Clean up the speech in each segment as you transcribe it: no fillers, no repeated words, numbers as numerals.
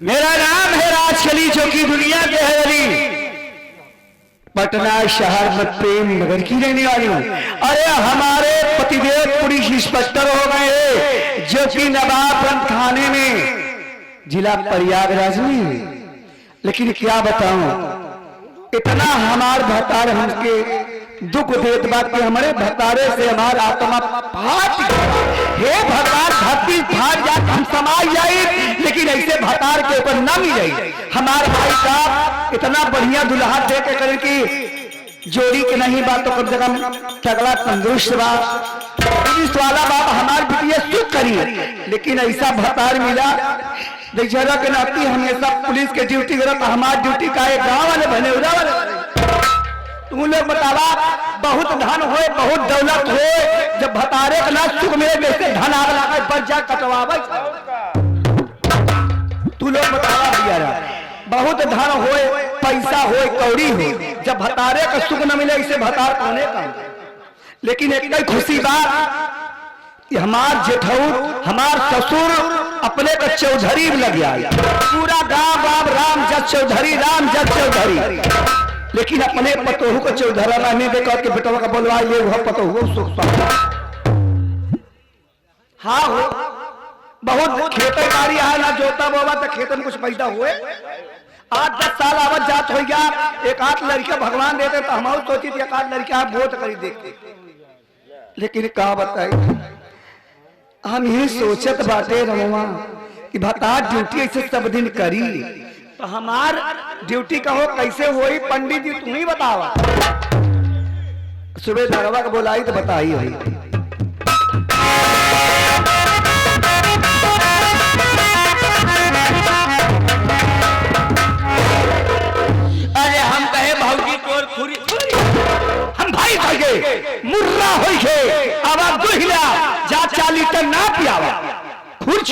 मेरा नाम है राजकली, जो कि दुनिया के हरी पटना शहर में प्रेम नगर की रहने वाली हूँ। अरे हमारे पतिदेव पुलिस इंस्पेक्टर हो गए, जो कि नवाबगंज थाने में जिला प्रयागराज में। लेकिन क्या बताऊं, इतना हमार भतार हमके दुख देत बात कि हमारे भतारे से हमारा आत्मा फाट हे भतार धरती फाट जात हम समाज जाई, लेकिन ऐसे भतार के ऊपर न मिल जाई। हमारे भाई साहब इतना बढ़िया दुल्हा दे के करे कि जोड़ी के नहीं बात तो कम से कम तगड़ा तंदुरुस्त बात पुलिस वाला बात हमारी बिटिया सुख करी, लेकिन ऐसा भतार मिला बेचारा के नाती हमेशा पुलिस के ड्यूटी करत, हमारी ड्यूटी का एक गाँव वाले बने उड़ा वाले। तुम लोग बतावा, बहुत धन होए बहुत दौलत होए, जब भतारे का ना सुख मिले वैसे धन आग लगा बच्चा कटवावे। तू लोग बतावा भैया, बहुत धन होए पैसा होए कौड़ी हो, जब भतारे का सुख न मिले इसे भतार कहने का। लेकिन एक ही खुशी बात कि हमार जेठौर हमार ससुर अपने का चौधरी में लग गया, पूरा गांव गांव राम जज चौधरी राम जज चौधरी, लेकिन अपने पतोहू को चौधरा नहीं देखा कि बेटवा का बोलवा ये वो पतोहू सुख। हाँ हो बहुत खेती बाड़ी है ना, जोता बोवा तो खेत में कुछ पैदा हुए। 8-10 साल आवत जात हो गया, एक आध लड़का भगवान देते तो हम सोची थी एक आध लड़का वोट करी देखते, लेकिन कहा बताई हम ये सोचत बाटे रहुआ कि भता ड्यूटी ऐसे सब दिन करी तो हमार ड्यूटी का हो कैसे होई। पंडित जी तुम ही बतावा। सुबह दरवा का बोलाई तो बताई हुई। अरे हम कहे भाऊजी तोर खुरी हम भाई भागे मुर्रा होई के अब दुहिला जा 4 लीटर ना पियावा खुर्च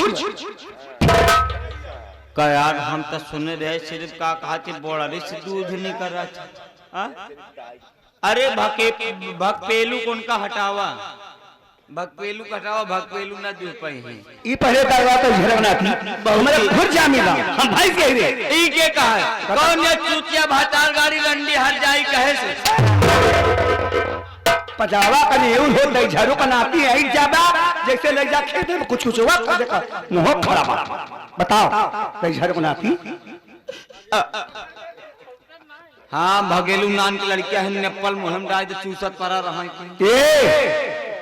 का यार। हम तो सुने रहे सिर्फ का कहा कि बोड़ारी से दूध नहीं कर रहा था। अरे भगपेलू कौन का हटावा, भगपेलू का हटावा, भगपेलू ना दूध पाई है। ई पहले दरवा तो झरना थी हमारे खुद जामीदा हम भाई कह रहे ई के कहा है कौन ये चूतिया भातार गाड़ी लंडी हर जाई कहे से पजावा का नहीं हो दई झरू का नाती है जाबा जैसे ले जा खेते में कुछ हुआ कर देखा मुंह खड़ा बताओ दई झरू का नाती। हाँ भगेलू नान की लड़कियां है नेपल मुहम डाल तो चूसत पड़ा रहा ए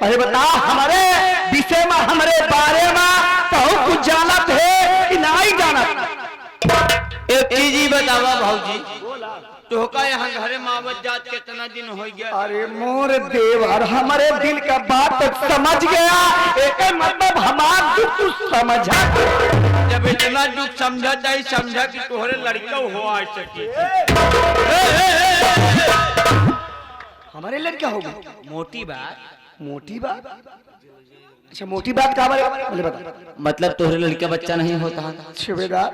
अरे बताओ हमारे विषय में हमारे बारे में तो कुछ जानत है कि नहीं जानत। एक चीज ही बतावा भाऊजी, तो का यहाँ घरे मावत जात कितना दिन हो गया। अरे मोर देवर हमारे दिल का बात समझ गया, एक मतलब हमारा दुख तू समझा। जब इतना दुख समझा जाए समझा कि तोहरे लड़का हो आज सके हमारे लड़का होगा मोटी बात। मोटी बात अच्छा मोटी बात का बोले बता। मतलब तोहरे लड़का बच्चा नहीं होता सुबेदार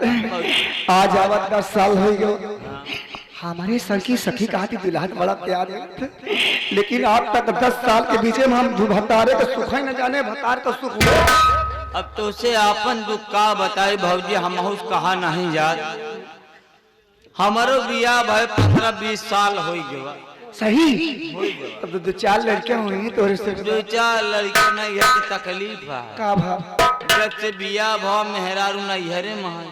आज आवत 10 साल हो गए, हमारे सर की सखी कहा थी दुल्हा बड़ा प्यार है, लेकिन आज तक 10 साल के बीच में हम भतारे का सुख ही न जाने भतार का सुख हुआ। अब तो से आपन दुख का बताई भाजी, हम कहा नहीं जात। हमारो बिया भाई 15-20 साल हो गया सही। अब तो 2-4 लड़कियां हुई तो 2-4 लड़कियां नहीं है कि तकलीफ है का भाव जब से बिया भाव मेहरारू नहीं हरे महा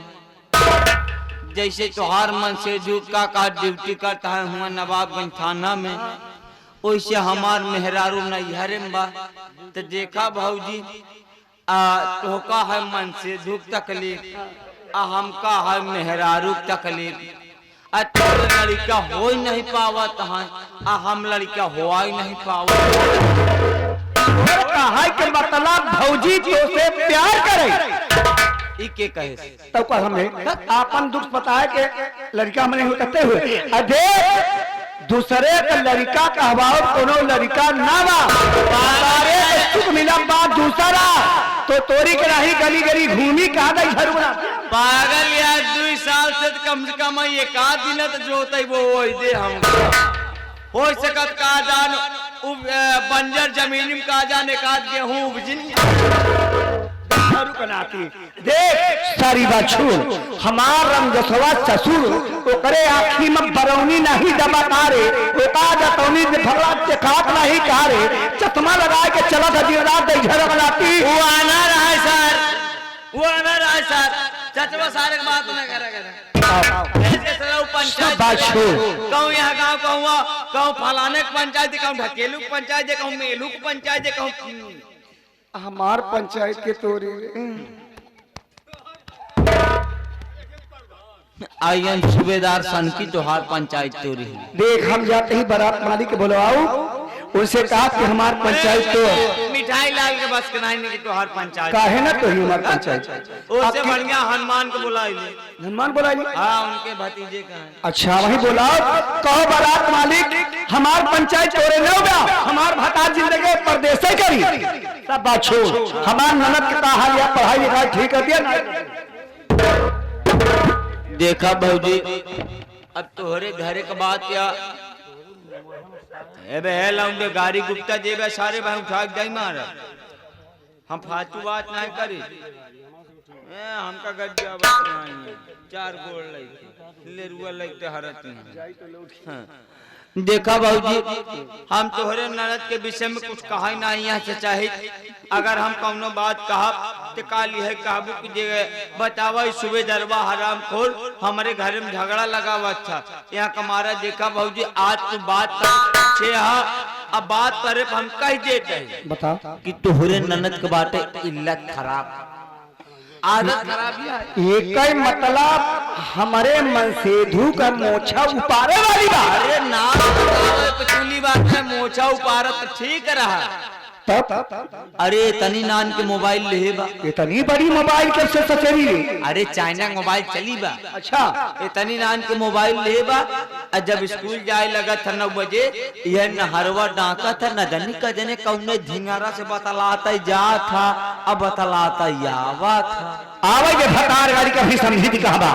जैसे तोहार मन से झूठ का ड्यूटी करता है हुआ नवाबगंज थाना में, वैसे हमार मेहरारू नहीं हरे बा। तो देखा भाऊजी तोहका है मन से दुख तकलीफ हमका है मेहरारू तकलीफ। तोरे लड़का हो ही नहीं पावत है हम लड़का हुआ ही नहीं पावत। कहा के मतलब भौजी तो से प्यार करे के कहे तब का हमें आपन दुख पता है कि लड़का में नहीं करते हुए अरे दूसरे का लड़का का हवाओ कोनो लड़का ना बारे सुख मिला बात दूसरा तो तोरी के रही गली गली घूमी कहा दई घर बना पागल यार 2 साल से कम एक आध दिन तो जो होता है वो दे हम हो सकत का जान बंजर जमीन में का जाने का गेहूं उपजिन हरू कनाती देख सारी बात छोड़ हमार रंगसवा ससुर ओकरे आँखी में बरौनी नहीं दबा तारे ओका जतौनी भगला के खात नहीं कारे चश्मा लगा के चला था दिन रात इधर बनाती वो आना रहा है सर, वो आना रहा है सर, चचवा सारे की बात न करा कहूँ यहाँ गाँव कहूँ फलाने की पंचायत कहूँ ढकेलू की पंचायत कहूँ मेलू की पंचायत कहूँ हमार पंचायत के तोरी आयन सूबेदार सन की तोहार पंचायत तोरी देख हम जाते ही बारात मालिक के बुलवाओ उनसे कहा कि हमार पंचायत तो मिठाई लाल के बस नहीं की तोहार पंचायत काहे ना तो ही हमार पंचायत उससे बढ़िया हनुमान को बुलाई हनुमान बुलाई हाँ उनके भतीजे का है। अच्छा वही बुलाओ कहो बारात मालिक हमार पंचायत तोरे न होगा हमार भता जिंदगी परदेश करी सब बात छोड़ हमार ननद के कहा लिया पढ़ाई लिखाई ठीक कर दिया ना देखा भौजी अब तोहरे घरे का बात या लाऊंगे गाड़ी गुप्ता जेबे सारे भाई उठा के जाई मार हम फालतू बात नहीं करी हमका गड्ढा बात नहीं चार गोड़ लई ले रुआ लगते हरत नहीं देखा बाबूजी हम तोहरे ननद के विषय में कुछ कहा ही नहीं यहाँ से चाहे अगर हम कौनो बात कहा तो काली है काबू कीजिएगा बतावा सुबह दरबा हराम खोल हमारे घर में झगड़ा लगा हुआ था यहाँ कमारा देखा बाबूजी आज तो बात कर अब बात करे हम कह देते हैं बता कि तोहरे ननद के बाटे इल्लत खराब आदत खराब एक ही मतलब हमारे मन से धू का मोछा उपारे वाली बात अरे ना पचूली बात है मोछा उपारत ठीक रहा तब अरे तनी नान के मोबाइल ले बा इतनी बड़ी मोबाइल कैसे सचेरी अरे चाइना मोबाइल चली बा अच्छा इतनी नान के मोबाइल ले बा जब स्कूल जाए लगा था 9 बजे यह नहरवा डाका था न जानी का जने कौने झिंगारा से बतलाता जा था अब बतलाता यावा था आवे के भतार गाड़ी का भी समझी कहा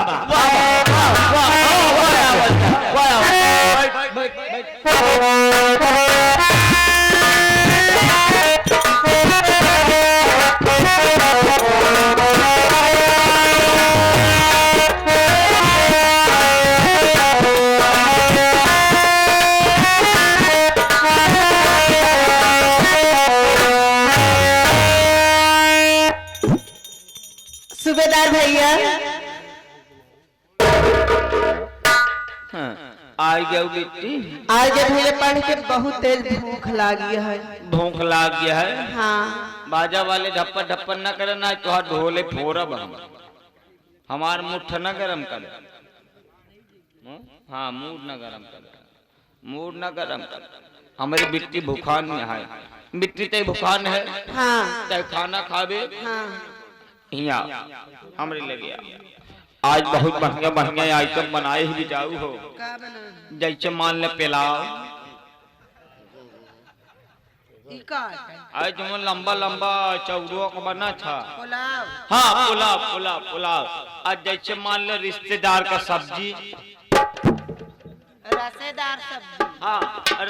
सूबेदार भैया आ गया बेटी आज भैया पढ़ के बहुत तेज भूख लगी है भूख लाग गया है हाँ बाजा वाले ढप्पन ढप्पन न करे ना तो ढोले फोरब हमार मुठ न गरम करे हाँ मूड न गरम करे मूड न गरम करे हमारी बिट्टी भूखान में है बिट्टी ते भूखान है हाँ चाहे खाना खावे हाँ यहाँ हमरे लगे आज बहुत बढ़िया बढ़िया आइटम बनाए ही जाऊ हो जैसे मान ले पिलाओ आज तुम लंबा लंबा चौड़ुआ का बना था हाँ पुलाव पुलाव पुलाव आज जैसे मान ले रिश्तेदार का सब्जी रसेदार सब्जी हाँ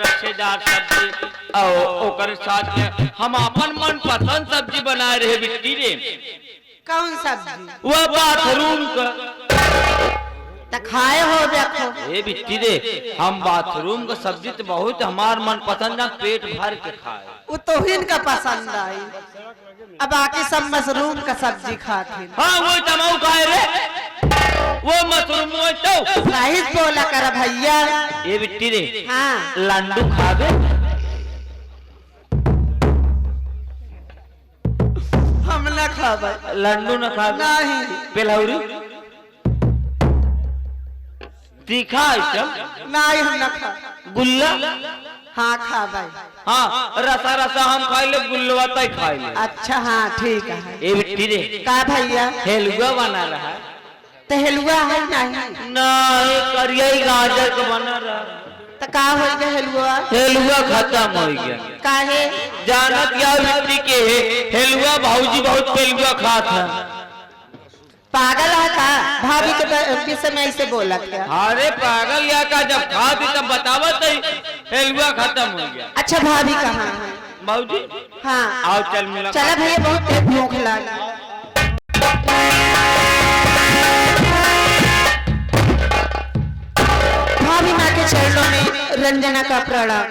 रसेदार सब्जी और साथ में हम अपन मन पसंद सब्जी बना रहे बिट्टी रे कौन सब्जी वो बाथरूम का तो खाए हो देखो ए बिट्टी रे हम बाथरूम का सब्जी तो बहुत हमार मन पसंद है पेट भर के खाए वो तो इनका पसंद आई अब बाकी सब मशरूम का सब्जी खाते हाँ वो तमाऊ खाए रे वो मशरूम वो तो सही बोला कर भैया ये बिट्टी रे हाँ लंडू खावे हम न खाबे लंडू न खावे नहीं पेलौरी तीखा आइटम नहीं हम न खा गुल्ला हाँ खाबे हाँ रसा रसा हम खाए ले गुल्लवा तय खाए ले अच्छा हाँ ठीक है ये बिट्टी रे का भैया हेलुआ बना रहा है तो हलवा है नहीं नहीं करिया गाजर का बना रहा तो का हो गया हलवा हेलुआ खत्म हो गया काहे जानत क्या बिट्टी के हेलुआ भाऊजी बहुत पेलुआ खात है पागल है का भाभी के विषय में ऐसे बोला क्या अरे पागल या का जब खा भी तब बतावत हेलुआ खत्म हो गया अच्छा भाभी कहाँ है भाऊजी हाँ आओ चल मिला चला भैया बहुत भूख लगी चरणों में रंजना का प्रणाम।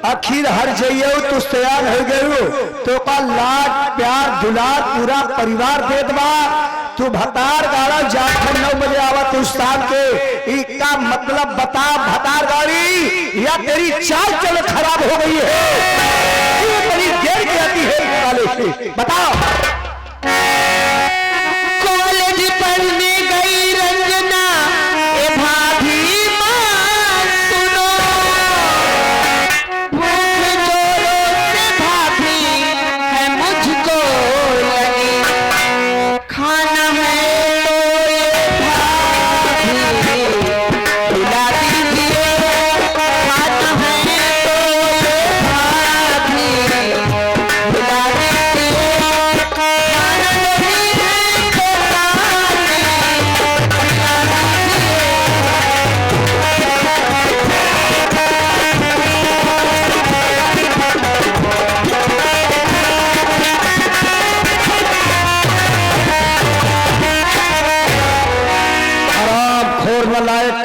आखिर हर जइयो तो तैयार हो गयो तो का लाड प्यार दुलार पूरा परिवार देत बा। तू भतार गाड़ा जाकर 9 बजे आवा तू स्थान के इसका मतलब बता। भतार गाड़ी या तेरी चाल चल खराब हो गई है, क्यों बड़ी देर की आती है कॉलेज से बताओ। कॉलेज पढ़ने गई रंजना, ए भाभी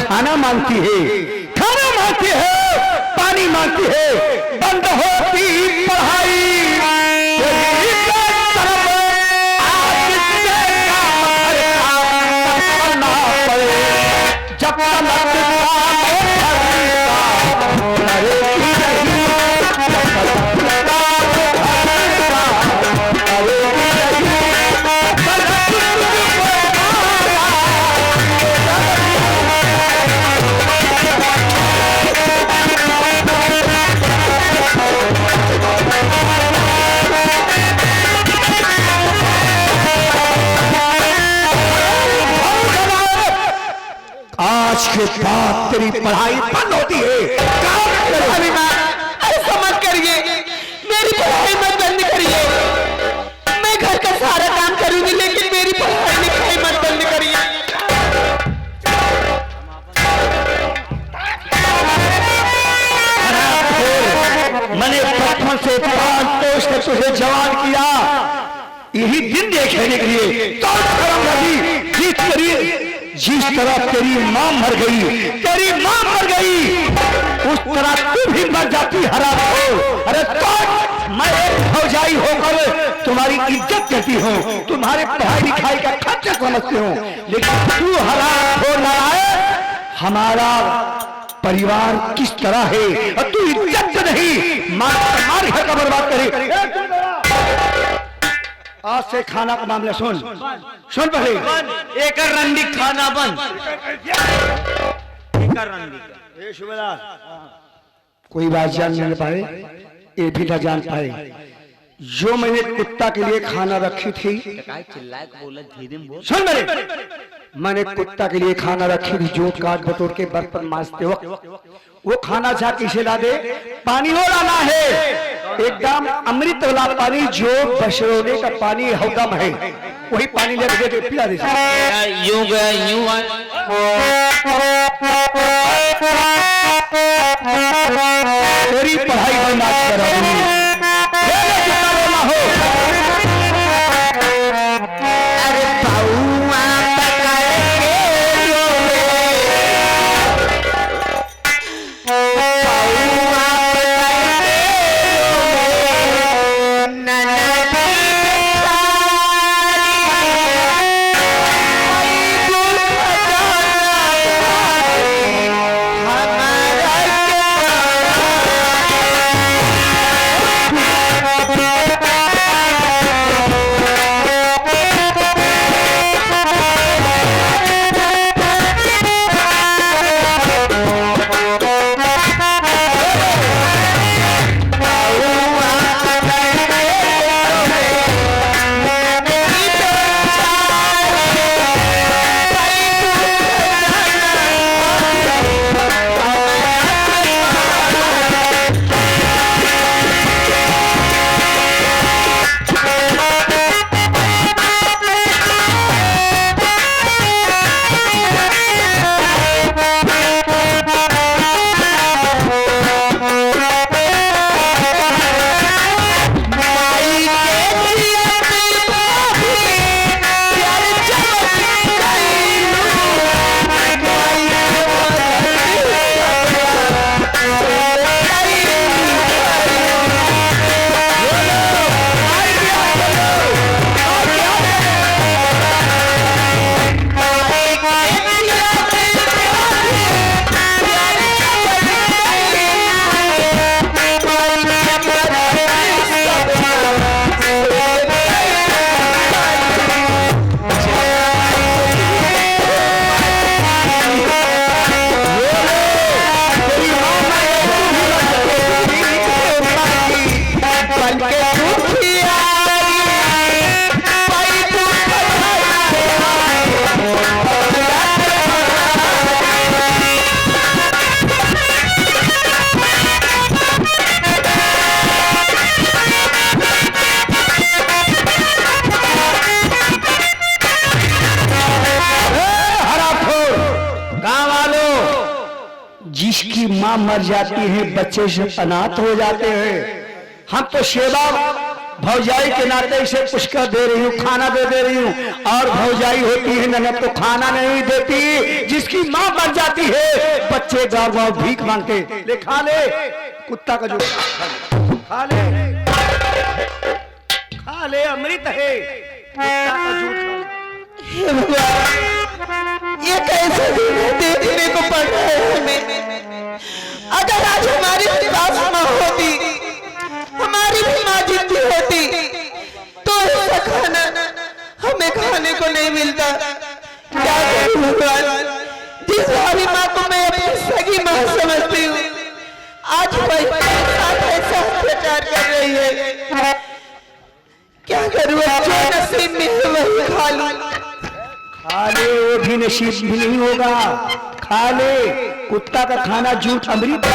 खाना मांगती है, खाना मांगती है, पानी मांगती है, बंद होती पढ़ाई। जब आज के बाद तेरी पढ़ाई बंद होती है। अरे समझ करिए, मेरी पढ़ाई मत बंद करिए। मैं घर का सारा काम करूंगी, लेकिन मेरी पढ़ाई लिखाई मत बंद करिए। मैंने बचपन से पांच पोष कर तुझे जवान किया, यही दिन देखने के लिए तो शर्म लगी। जिस तरह तेरी मां मर गई, तेरी मां मर गई, उस तरह तू भी मर जाती हराम हो। अरे तो मैं एक फौजाई होकर तुम्हारी इज्जत करती हूँ, तुम्हारे पढ़ाई लिखाई का खर्चा समझती हूँ, लेकिन तू हराम हो ना आए। हमारा परिवार किस तरह है और तू इज्जत नहीं, मार घर का बर्बाद करे। आज से खाना का मामला सुन पहले। एक रंडी खाना बंद, एक रंडी। कोई बात जान नहीं पाए, ये भी ना जान पाए। जो मैंने कुत्ता के लिए खाना रखी थी, सुन मेरे, मैंने कुत्ता के लिए खाना रखी थी, जोत काट बटोर के बर्तन मांजते वक्त वो खाना जा किसे ला दे, पानी हो लाना है, एकदम अमृत वाला पानी, जो बशरोने का पानी हौदा में है, वही पानी लेके दे पिला दे। यूं गया यूं आए। तेरी पढ़ाई बर्बाद करोगी। जिसकी माँ मर जाती है, बच्चे से अनाथ हो जाते हैं। हम तो सेवा भौजाई के नाते इसे पुष्कर दे रही हूँ, खाना दे रही हूँ, और भौजाई होती है ननद तो खाना नहीं देती। जिसकी माँ मर जाती है, बच्चे गाँव गाँव भीख मांगते, ले खा ले कुत्ता का जो खा ले, खा ले, अमृत है कुत्ता का जूठ। हे भगवान, ये कैसे दिन देखने को पड़ रहा है हमें। अगर आज हमारी भी सास माँ होती, हमारी भी माँ जिंदी होती, तो ऐसा खाना हमें खाने को नहीं मिलता। क्या करूं भगवान, जिस वाली माँ को मैं अपनी सगी माँ समझती हूँ, आज वही मेरे साथ ऐसा अत्याचार कर रही है। क्या करूं, जो नसीब में है वही खा लूं। खा ले, वो भी नसीब भी नहीं होगा। खा ले, कुत्ता का खाना जूठ अमृत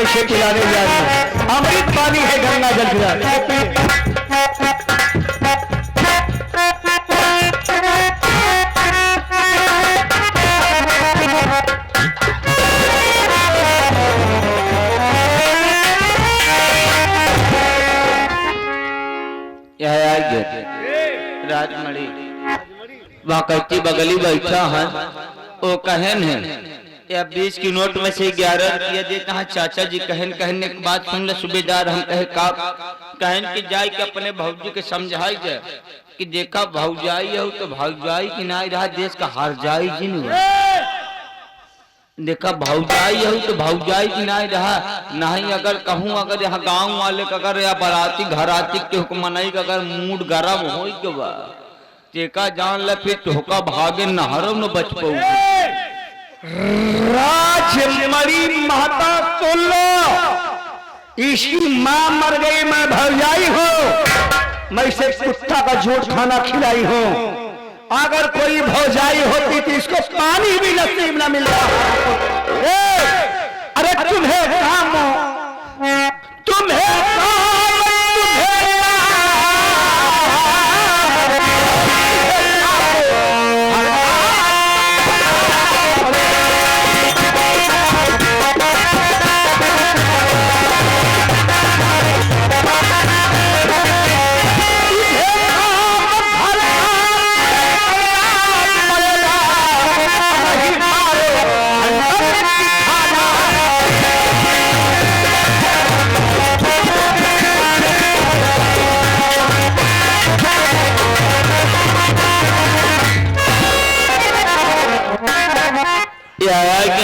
से खिलाने जा रही है। अमृत पानी है, गंगा जल खिला राजमणि वाकई बगली बैठा है, वो कहन है या 20 की नोट में से 11 रुपया देता है। चाचा जी कहने की बात सुन ले सूबेदार, हम कहे का कहन की जाए कि अपने भौजी के समझाई जाए कि देखा भौजाई हो तो भौजाई की ना रहा देश का हार जाई जी नहीं, देखा भौजाई हो तो भौजाई की ना रहा नहीं। अगर कहूँ अगर यहाँ गांव वाले का अगर या बाराती घराती के हुक्म नहीं का अगर मूड गरम हो के बा टेका जान ले फिर टोका भागे नहरों न बच पाऊ। राजमणि महता सुन लो, इसकी माँ मर गई, मैं भौजाई हूँ, मैं इसे कुत्ता का झूठ खाना खिलाई हूँ। अगर कोई भौजाई होती तो इसको पानी भी नसीब न मिल रहा। अरे तुम्हें काम, तुम्हें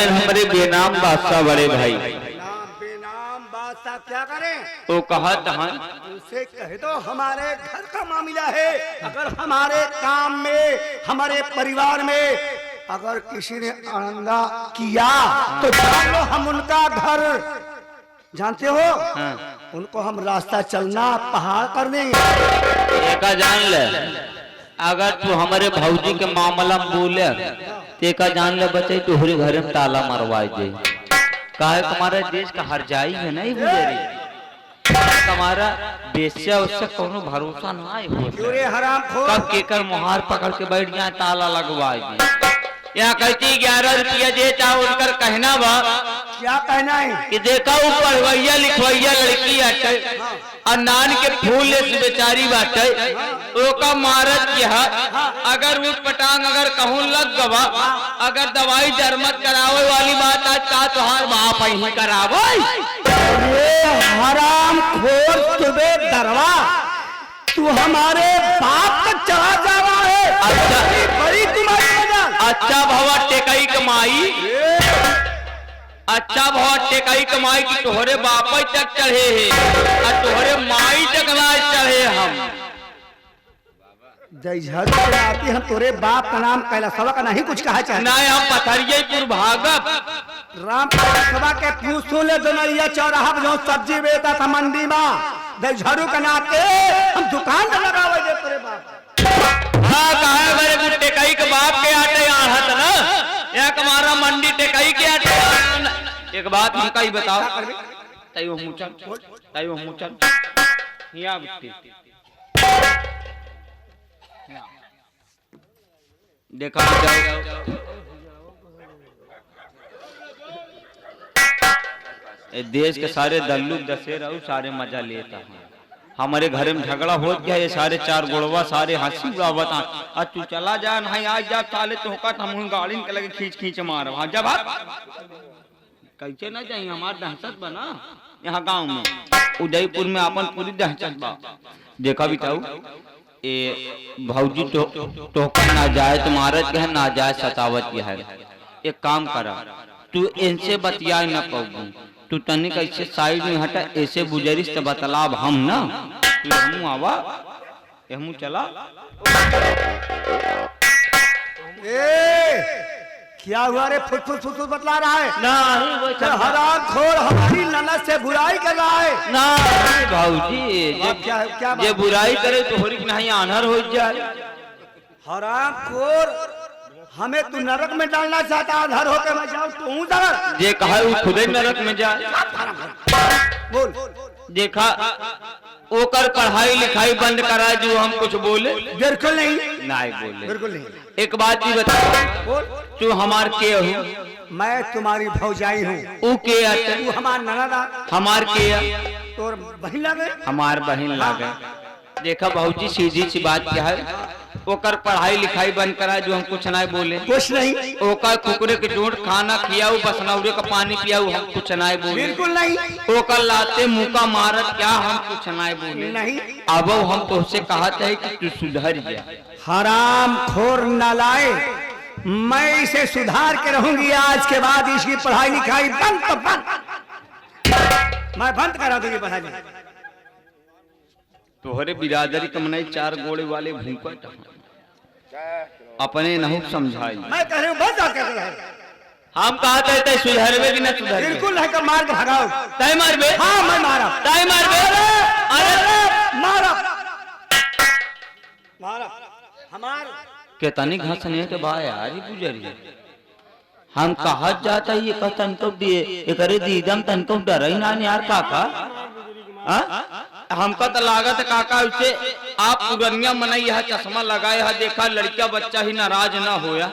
हमारे बेनाम बादशाह बड़े भाई बेनाम बादशाह क्या करें? वो कहा था उसे कह दो हमारे घर का मामला है। अगर हमारे काम में, हमारे परिवार में अगर किसी ने अड़ंगा किया तो जान लो हम उनका घर, जानते हो, उनको हम रास्ता चलना पहाड़ कर देंगे। एका जान ले, अगर तू हमारे भौजी के मामला में बोले तेका जान ले बचे तोहरे घर में ताला मरवाए दे। काहे हमारा देश का हर जाई है नहीं गुजरी, हमारा बेस्या उससे कोनो भरोसा नहीं हो। कब केकर मुहार पकड़ के बैठ जाए ताला लगवाए दे। यहाँ कहती 11 रुपया देता उनकर कहना बा, क्या कहना है कि देखा वो पढ़वैया लिखवैया लड़की आटे और नान के फूल से बेचारी बाटे ओका मारत किया। अगर उठ पटांग अगर कहूँ लग गवा, अगर दवाई जरमत करावे वाली बात आज का तुहार बाप ही करावे। हराम खोर तुबे दरवा, तू हमारे बाप तक चला जा रहा है। अच्छा बड़ी तुम्हारी वजह। अच्छा भवा टेकाई कमाई, अच्छा बहुत टेकाई कमाई की तोहरे बापा तक चढ़े है और तोहरे माई तक ना चढ़े। हम हम तोरे बाप का नाम कैलाशवा का नहीं कुछ कहा चाहते ना, हम पथरियापुर भागब राम कैलाशवा के पूछो ले जनैया चौराहा जो सब्जी बेचता था मंडी में, झरू के नाते हम दुकान में लगावे दे तोरे बाप। हाँ कहा मेरे को टेकाई के बाप के आटे आहत ना, यहाँ हमारा मंडी टेकाई के आटे। एक बात हम कही बताओ, ताइयो मुचन हिया देखा जाओ ये देश के सारे दल्लू दसे रहू सारे मजा लेता हूँ। हमारे घर में झगड़ा हो गया, ये सारे चार गोड़वा सारे हंसी उड़ावत आज तू चला जा नहीं आज जा चाले तो हम गाड़ी के लगे खींच खींच मार वहां जब कैसे ना जाइए हमार दहशत बना यहाँ गांव में उदयपुर में अपन पूरी दहशत बा। देखा बिताऊ ये भौजी टोकर ना जाए तुम्हारा क्या ना जाए सतावत क्या है। एक काम करा तू इनसे बतिया न पाऊँ तू तनिक ऐसे साइड में हटा ऐसे बुजरिस तो बतलाब हम ना तू हमू आवा हमू चला। क्या हुआ रे फुट फुट फुट फुट बतला रहा है नहीं वो हराम खोर हमारी ननद से बुराई कर रहा है। नहीं भाऊजी क्या ये बुराई करे तो होरी नहीं आनहर हो जाए। हराम खोर हमें तू नरक में डालना चाहता आधार होकर मैं जाऊं तू नरक ये कहा वो खुद ही नरक में जाए। बोल देखा ओकर पढ़ाई लिखाई बंद करा जो हम कुछ बोले बिल्कुल नहीं बोले बिल्कुल नहीं। एक बात भी बता बोल तू हमार के हो मैं तुम्हारी भौजाई हूँ ऊ के तू हमार ननद हमार के तोर बहन लगे हमार बहन लागे। देखा भाऊजी सीधी सी बात क्या है ओकर पढ़ाई लिखाई बंद करा जो हम कुछ ना बोले कुछ नहीं। ओकर कुकुरे के जोड़ खाना खियाऊ बसनौरे का पानी पियाऊ हम कुछ ना बोले बिल्कुल नहीं। ओकर लाते मुका मारत क्या हम कुछ ना बोले नहीं। अब हम तुझसे कहते है कि तू सुधर जा। हराम खोर नालाए मैं इसे सुधार के रहूंगी आज के बाद इसकी पढ़ाई लिखाई बंद तो बंद मैं बंद करा दूंगी पढ़ाई। तोहरे बिरादरी कमनाई चार गोड़े वाले भूखट अपने नहीं समझाई। मैं कह रही हूँ बंद कर रहे हम कहते थे सुधरवे कि न सुधर बिल्कुल है कि मार के भगाओ। तय मारबे हाँ मैं मारा तय मारबे अरे मारा मारा हमार के तनी घास नहीं के बा यार ये गुजरी हम कहा जाता ये का तनको दिए एकरे दीदम तनको डर ही ना यार काका हमका तो लागत काका उसे आप पुरनिया मनई यह चश्मा लगाए है देखा लड़का बच्चा ही नाराज ना होया।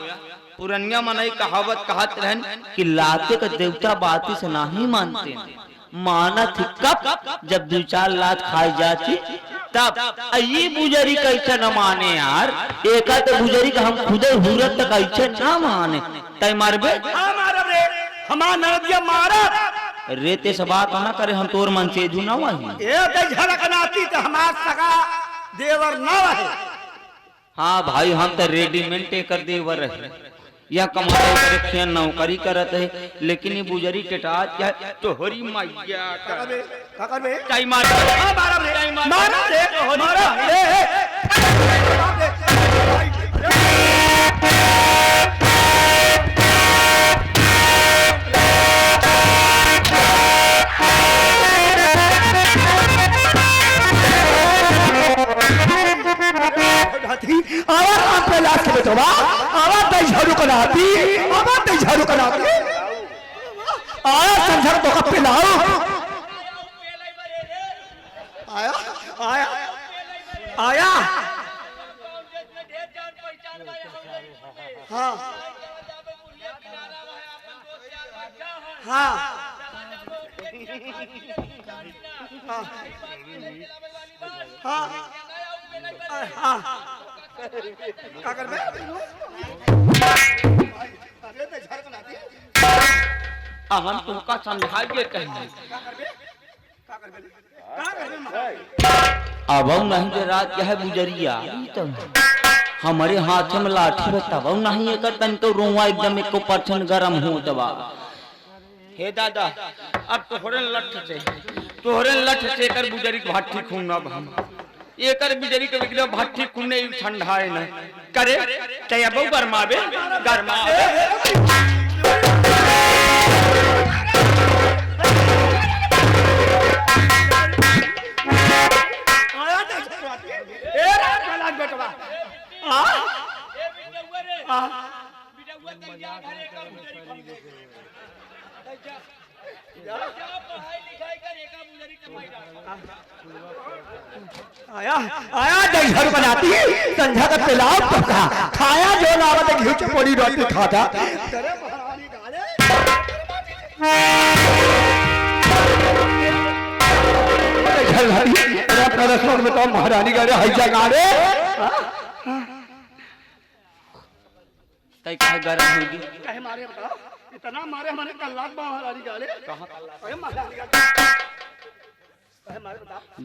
पुरनिया मनई कहावत कहत रहन कि लाते का देवता बाती से नहीं मानते माना थी कब जब दो चार लात खाई जाती तब ये बुजरी कैसे न माने यार एक तो बुजरी का हम खुद हुरत तक कैसे ना माने तय मारबे हमार नदिया मारा रेते से बात ना करे हम तोर मन से जू ना वही ए झलक नाती तो हमार सगा देवर ना है। हाँ भाई हम तो रेडीमेड टेकर देवर रहे या कमाई करे खेन नौकरी करत है लेकिन ये बुजरी टेटाज क्या तो हरी मैया का बे चाई मार मारा रे मारा रे मारा आवाज पे लाश के बेटवा आवाज दे झाड़ू बनाती आवाज दे झाड़ू बनाती आया समझा तो कब पे लाओ आया आया आया हाँ हाँ हाँ हाँ क्या कर बे हम तुमका समझाइए कहीं अब नहीं जे रात क्या है बुजरिया हमारे हाथ में लाठी में तब नहीं एक तन तो रोवा एकदम 1% गरम हो दबा हे दादा अब तोहरे लठ से कर बुजरी भाटी खून अब हम एकर बिजरी के बिगड़े भाटी कुने ठंडा है न करे तय बहु गरमावे आया ए रा बेटवा आ आया आया दही घर बनाती संझा का पिलाव पका खाया जो नावत घी चपोड़ी रोटी खाता में तो महारानी गाड़े हैजा गाड़े तय कहे गरम होगी कहे मारे बताओ इतना मारे हमारे कल्लाक महारानी गाड़े कहां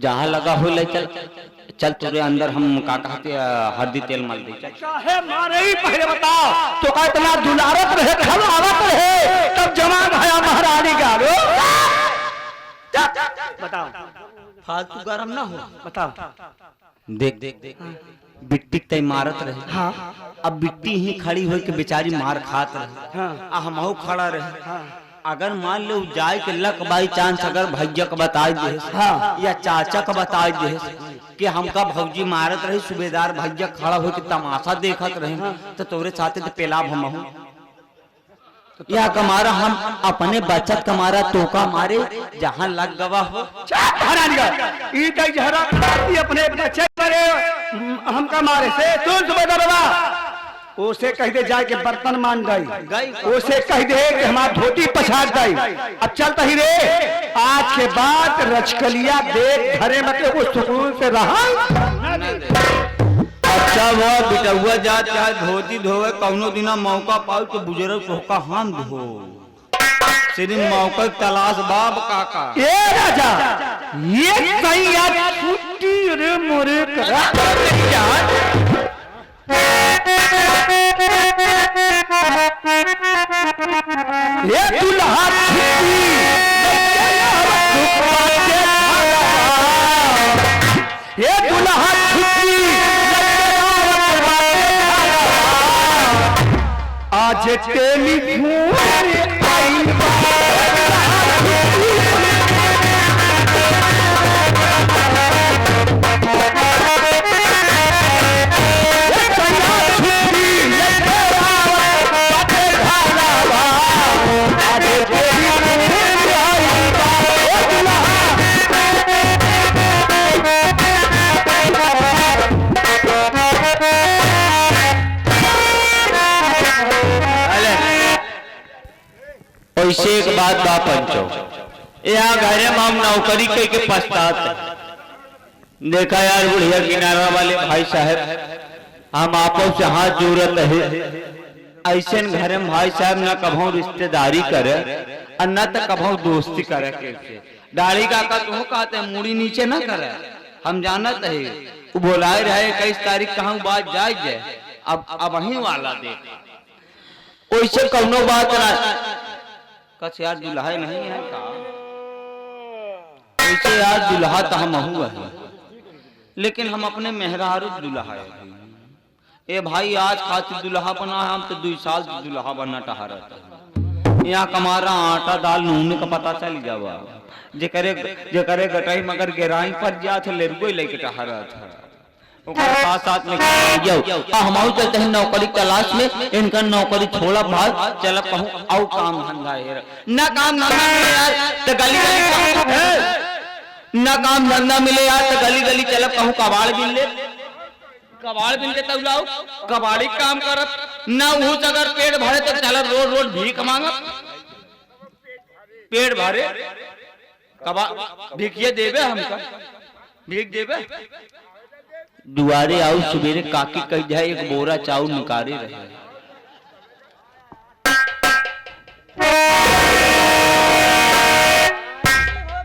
जहाँ लगा हो ले चल चल तुरे अंदर हम का कहते हल्दी तेल मल दे चाहे मारे ही पहले बताओ तो का इतना दुलारत रहे खलावत रहे तब जवान भया महारानी का बताओ फालतू गरम ना हो बताओ देख देख देख बिट्टी तय मारत रहे हाँ अब बिट्टी ही खड़ी हो के बेचारी मार खात रहे हाँ हमहू खड़ा रहे हाँ अगर मान लो जाए के लक बाई चांस अगर भैया का बता दे हाँ या चाचा का बता दे कि हमका भौजी मारत रही सूबेदार भैया खड़ा हो के तमाशा देखत रहे तो तोरे साथे तो पेलाब हम या कमारा हम अपने बचत कमारा टोका मारे जहाँ लग गवा हो अपने बच्चे मारे हमका मारे से सुन सूबेदार उसे कह दे जाए के बर्तन मान गई उसे कह दे कि हमारा धोती पछाड़ गई अब चलता ही रे आज के बाद रचकलिया देख घरे में वो सुकून से रहा अच्छा वो बिटुआ जात चाहे धोती धोवे कौनो दिना मौका पाओ तो बुजुर्ग होका हम धो सिर्फ मौका तलाश बाब काका ये राजा ये कहीं यार छुट्टी रे मोरे करा ये दुल्हा ये दुल्हा आज टेलीफोन ऐसे एक बात बा पंचो यहाँ घरे में हम नौकरी के पछतात देखा यार बुढ़िया किनारा वाले भाई साहब हम आपस से हाथ जोड़त है ऐसे घरे में भाई साहब न कभो रिश्तेदारी करे और न तो कभो दोस्ती करे दाढ़ी का तू कहते मुड़ी नीचे न करे हम जानत है वो बोलाए रहे 21 तारीख कहाँ बात जाए अब वही वाला देख वैसे कौनो बात ना कछ यार दुल्हा नहीं है का वैसे यार दुल्हा तो हम हुआ है लेकिन हम अपने मेहरारू दुल्हा है ए भाई आज खातिर दुल्हा बना है हम तो 2 साल से दुल्हा बनना चाह रहा यहाँ कमारा आटा दाल नून का पता चल जावा जे करे गटाई मगर गिराई पर जा थे लेरगो लेके चाह रहा था साथ में हम चलते हैं नौकरी तलाश में इनका नौकरी छोड़ा भाग चल कहूँ आओ काम धंधा है ना काम धंधा मिले यार तो गली ना काम धंधा मिले यार तो गली गली चल कहूँ कबाड़ बिल के तब लाओ कबाड़ी काम करत ना वो अगर पेट भरे तो चल रोड भीख मांगत पेट भरे भीखिए देवे हमका भीख देवे दुआरे आओ सवेरे काकी कह जाए एक बोरा चाउर निकाले रहे